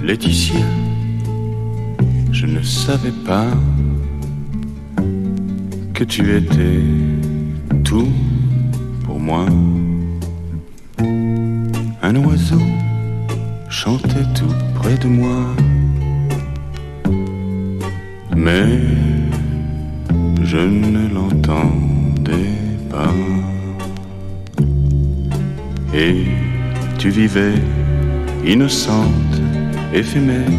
Laetitia, je ne savais pas que tu étais tout pour moi. Un oiseau chantait tout près de moi, mais je ne l'entendais pas. Et tu vivais innocente, éphémère.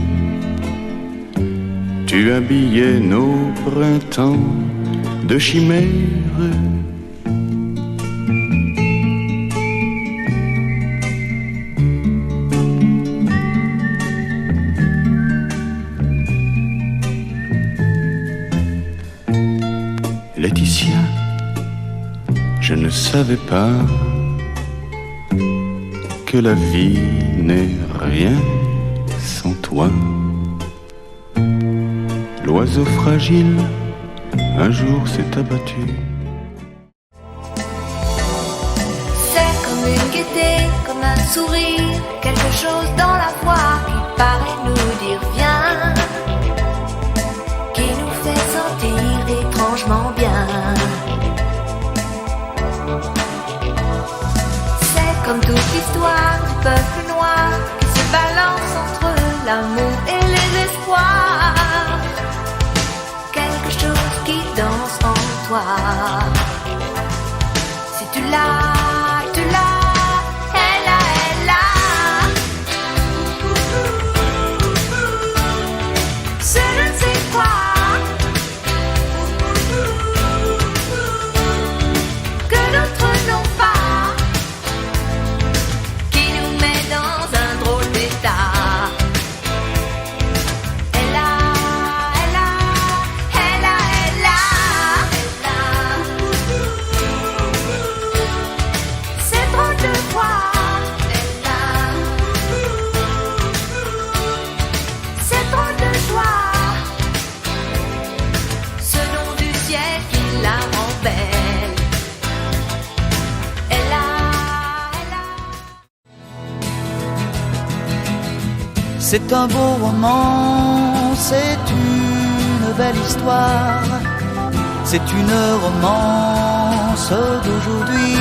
Tu habillais nos printemps de chimères. Laetitia, je ne savais pas que la vie n'est rien sans toi. L'oiseau fragile, un jour s'est abattu. C'est comme une gaieté, comme un sourire, quelque chose dans la voix qui paraît nous dire viens, qui nous fait sentir étrangement bien. C'est comme toute l'histoire du peuple noir qui se balance entre l'amour et les espoirs. Quelque chose qui danse en toi. Si tu l'as, tu l'as, elle a, elle a. C'est je ne sais quoi que d'autres n'ont pas, qui nous met dans un drôle d'état. C'est un beau roman, c'est une belle histoire, c'est une romance d'aujourd'hui.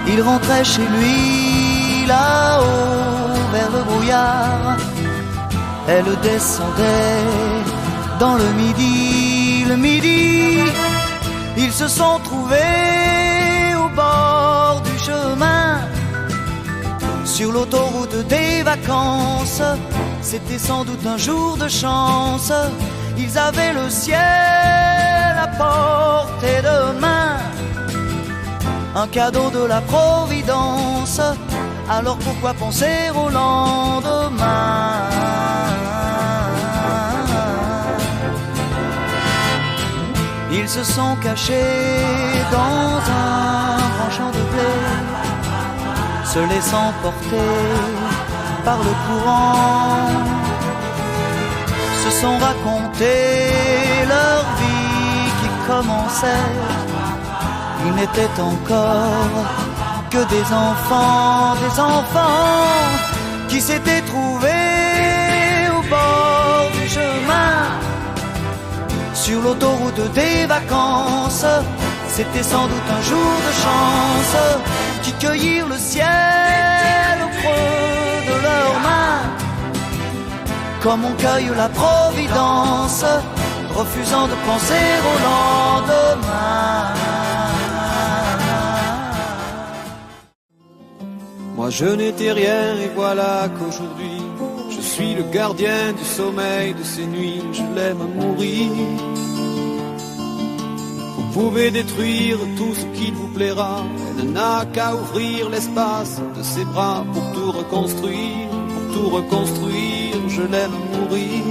Il rentrait chez lui là-haut vers le brouillard, elle descendait dans le midi, ils se sont trouvés au bord du chemin. Sur l'autoroute des vacances, c'était sans doute un jour de chance. Ils avaient le ciel à portée de main, un cadeau de la Providence. Alors pourquoi penser au lendemain? Ils se sont cachés dans un grand champ de blé, se laissant porter par le courant, se sont raconté leur vie qui commençait. Ils n'étaient encore que des enfants qui s'étaient trouvés au bord du chemin. Sur l'autoroute des vacances, c'était sans doute un jour de chance, qui cueillirent le ciel au creux de leurs mains, comme on cueille la Providence, refusant de penser au lendemain. Moi je n'étais rien et voilà qu'aujourd'hui je suis le gardien du sommeil de ces nuits. Je l'aime à mourir. Vous pouvez détruire tout ce qu'il vous plaira, elle n'a qu'à ouvrir l'espace de ses bras pour tout reconstruire, je l'aime à mourir.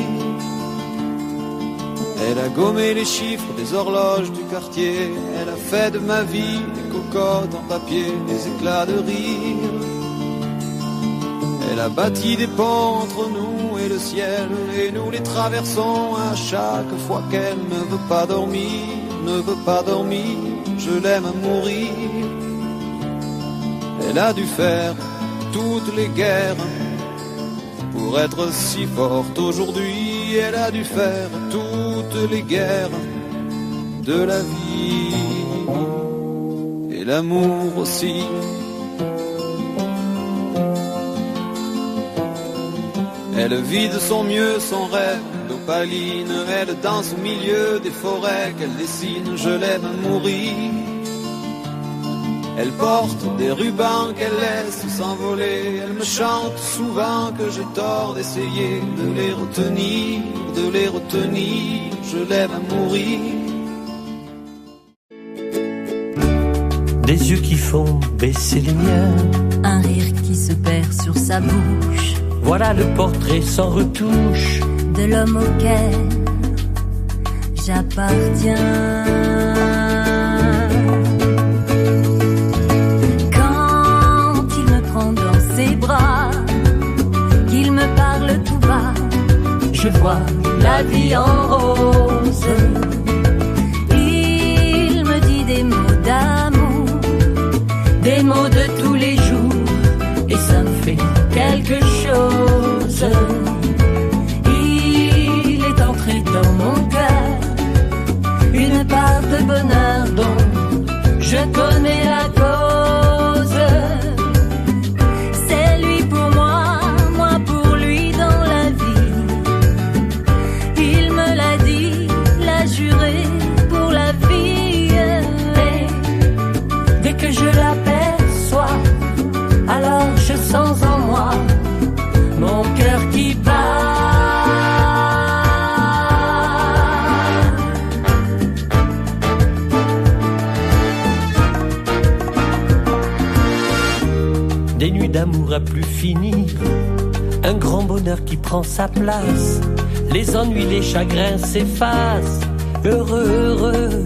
Elle a gommé les chiffres des horloges du quartier, elle a fait de ma vie des cocottes en papier, des éclats de rire. Elle a bâti des ponts entre nous et le ciel, et nous les traversons à chaque fois qu'elle ne veut pas dormir, ne veut pas dormir, je l'aime mourir. Elle a dû faire toutes les guerres pour être si forte aujourd'hui, elle a dû faire toutes les guerres de la vie, et l'amour aussi. Elle vit de son mieux son rêve d'opaline, elle danse au milieu des forêts qu'elle dessine, je l'aime mourir. Elle porte des rubans qu'elle laisse s'envoler, elle me chante souvent que j'ai tort d'essayer de les retenir, je l'aime mourir. Des yeux qui font baisser les miens, un rire qui se perd sur sa bouche. Voilà le portrait sans retouche de l'homme auquel j'appartiens. Quand il me prend dans ses bras, qu'il me parle tout bas, je vois la vie en rose. Il me dit des mots d'amour, des mots de tous les jours, et ça me fait quelque chose. Il est entré dans mon cœur une part de bonheur dont je connais la cause. C'est lui pour moi, moi pour lui dans la vie. Il me l'a dit, l'a juré pour la vie. Et dès que je l'aperçois, alors je sens en moi mon cœur qui bat. Des nuits d'amour à plus finir, un grand bonheur qui prend sa place, les ennuis, les chagrins s'effacent, heureux, heureux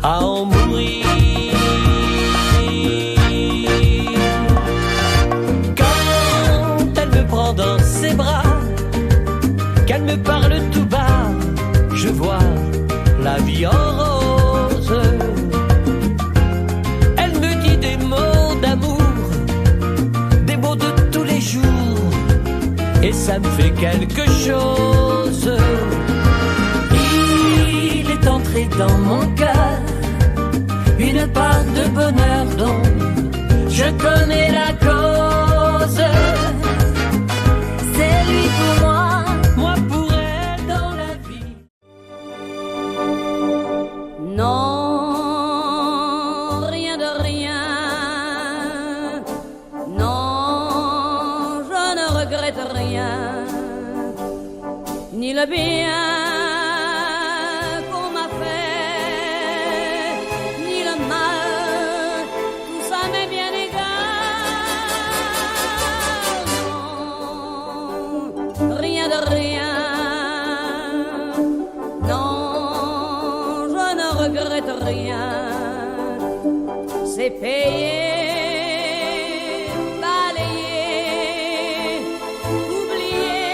à en mourir. Dans ses bras, qu'elle me parle tout bas, je vois la vie en rose. Elle me dit des mots d'amour, des mots de tous les jours, et ça me fait quelque chose. Il est entré dans mon cœur une part de bonheur dont je connais la cause. C'est lui pour moi, moi pour elle dans la vie. Non, rien de rien. Non, je ne regrette rien. Ni le bien qu'on m'a fait, ni le mal, tout ça m'est bien égal. Non, rien de rien. Non, je ne regrette rien. C'est payé, balayé, oublié.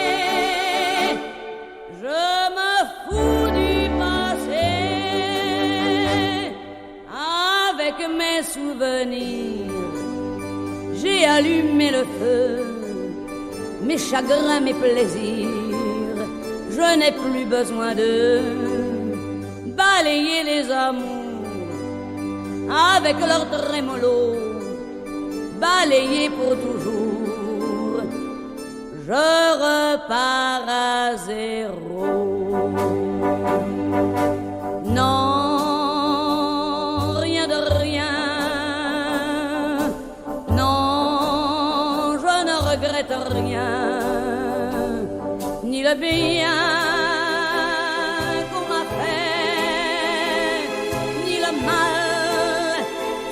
Je me fous du passé. Avec mes souvenirs, j'ai allumé le feu. Mes chagrins, mes plaisirs, je n'ai plus besoin de balayer les amours avec leur trémolo, balayer pour toujours. Je repars à zéro. Non, rien de rien. Non, je ne regrette rien, ni le bien qu'on m'a fait, ni le mal,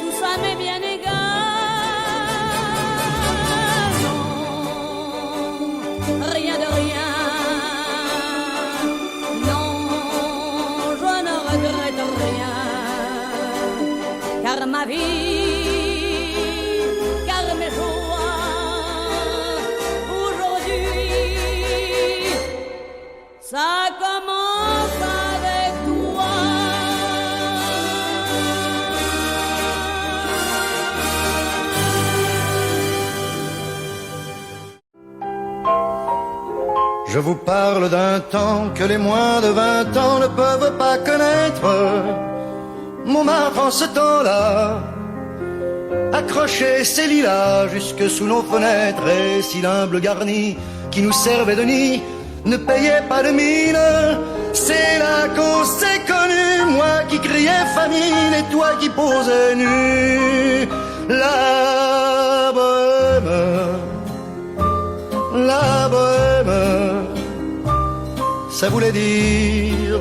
tout ça m'est bien égal. Non, rien de rien. Non, je ne regrette rien, car ma vie, car mes joies, aujourd'hui Ça commence avec toi. Je vous parle d'un temps que les moins de 20 ans ne peuvent pas connaître. Montmartre en ce temps-là accrochait ses lilas jusque sous nos fenêtres, et si l'humble garni qui nous servait de nid ne payait pas de mine, c'est là qu'on s'est connus, moi qui criais famine et toi qui posais nu. La bohème, ça voulait dire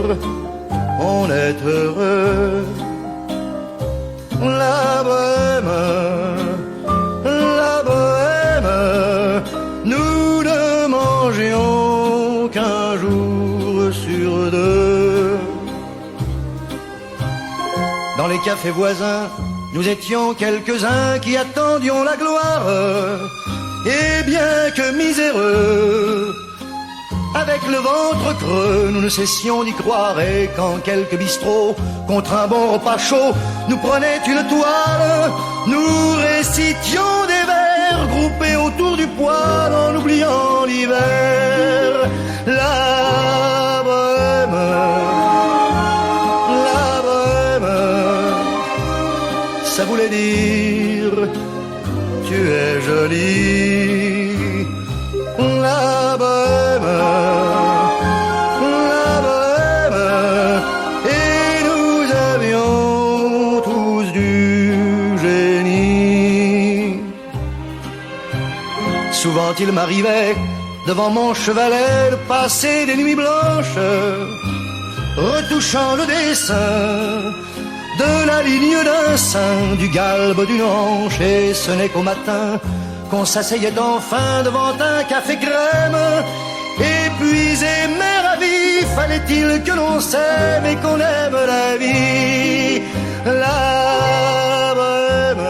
on est heureux. La bohème, nous ne mangions qu'un jour sur deux. Dans les cafés voisins, nous étions quelques-uns qui attendions la gloire. Et bien que miséreux, avec le ventre creux, nous ne cessions d'y croire. Et quand quelques bistrots, contre un bon repas chaud, nous prenaient une toile, nous récitions des vers groupés autour du poêle en oubliant l'hiver. La bohème, ça voulait dire tu es jolie. La bohème, et nous avions tous du génie. Souvent il m'arrivait devant mon chevalet de passer des nuits blanches, retouchant le dessin de la ligne d'un sein, du galbe d'une hanche, et ce n'est qu'au matin qu'on s'asseyait enfin devant un café crème. Épuisé mais ravi, fallait-il que l'on s'aime et qu'on aime la vie. La bohème,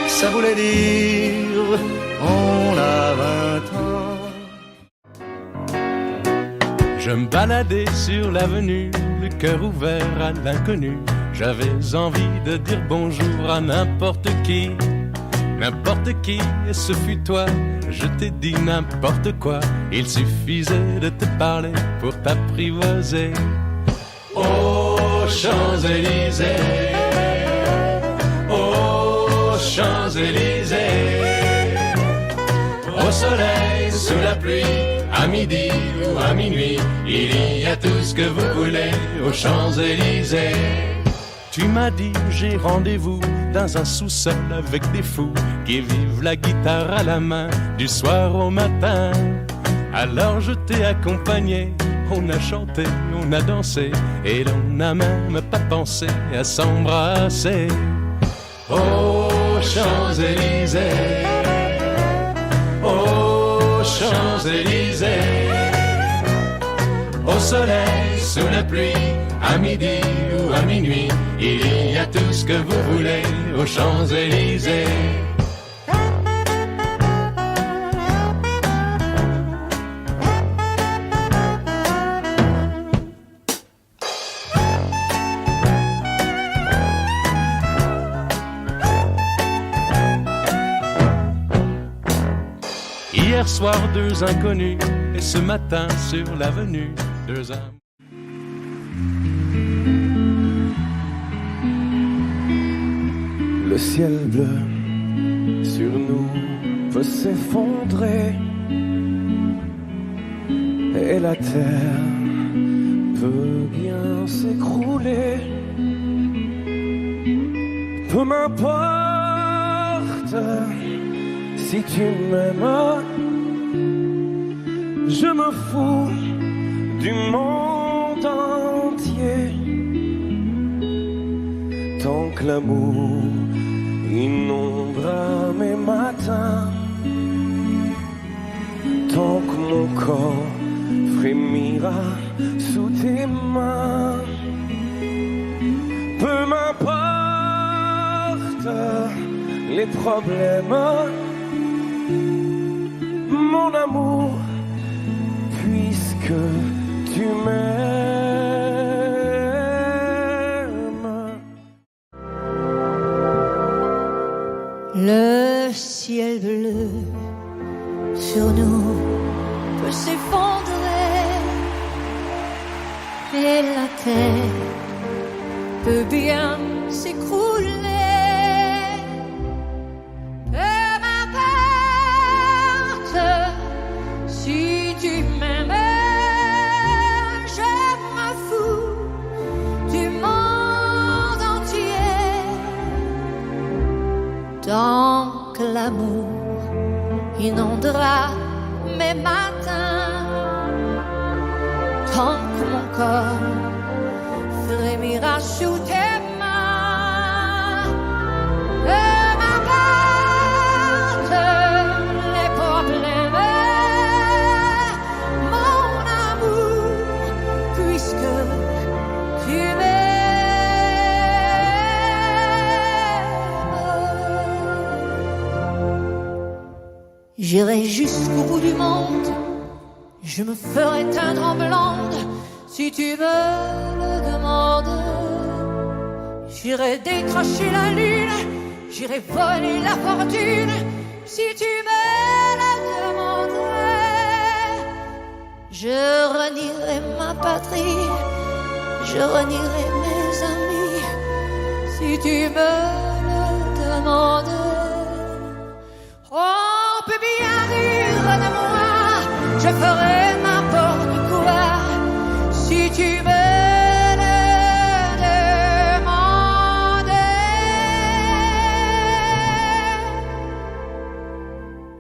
ça voulait dire on a 20 ans. Je me baladais sur l'avenue, le cœur ouvert à l'inconnu. J'avais envie de dire bonjour à n'importe qui, et ce fut toi. Je t'ai dit n'importe quoi, il suffisait de te parler pour t'apprivoiser. Aux Champs-Élysées, aux Champs-Élysées, au soleil, sous la pluie, à midi ou à minuit, il y a tout ce que vous voulez aux Champs-Élysées. Tu m'as dit j'ai rendez-vous dans un sous-sol avec des fous qui vivent la guitare à la main du soir au matin. Alors je t'ai accompagné, on a chanté, on a dansé et l'on n'a même pas pensé à s'embrasser. Aux Champs-Élysées, aux Champs-Élysées, au soleil, sous la pluie, à midi ou à minuit, il y a tout ce que vous voulez aux Champs-Élysées. Hier soir, deux inconnus, et ce matin sur l'avenue, deux âmes. Le ciel bleu sur nous peut s'effondrer et la terre peut bien s'écrouler. Peu m'importe si tu m'aimes, je me fous du monde entier. Tant que l'amour inondera mes matins, tant que mon corps frémira sous tes mains. Peu m'importe les problèmes, que tu m'aimes. Le ciel bleu sur nous peut s'effondrer et la terre peut bien s'écrouler. Peu m'importe si tu m'aimes, je m'en fous du monde entier. Tant que l'amour inondera mes matins, tant que mon corps frémira sous tes mains. Peu m'importe les problèmes, mon amour, puisque tu m'aimes. J'irai jusqu'au bout du monde, je me ferai teindre en blonde si tu me le demandes. J'irai décrocher la lune, j'irai voler la fortune si tu me le demandais. Je renierai ma patrie, je renierai mes amis si tu me le demandes. On peut bien rire de moi, je ferai n'importe quoi si tu me le demandais.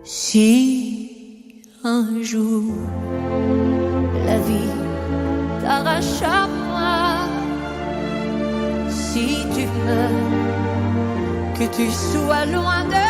Si un jour la vie t'arrache à moi, si tu veux que tu sois loin de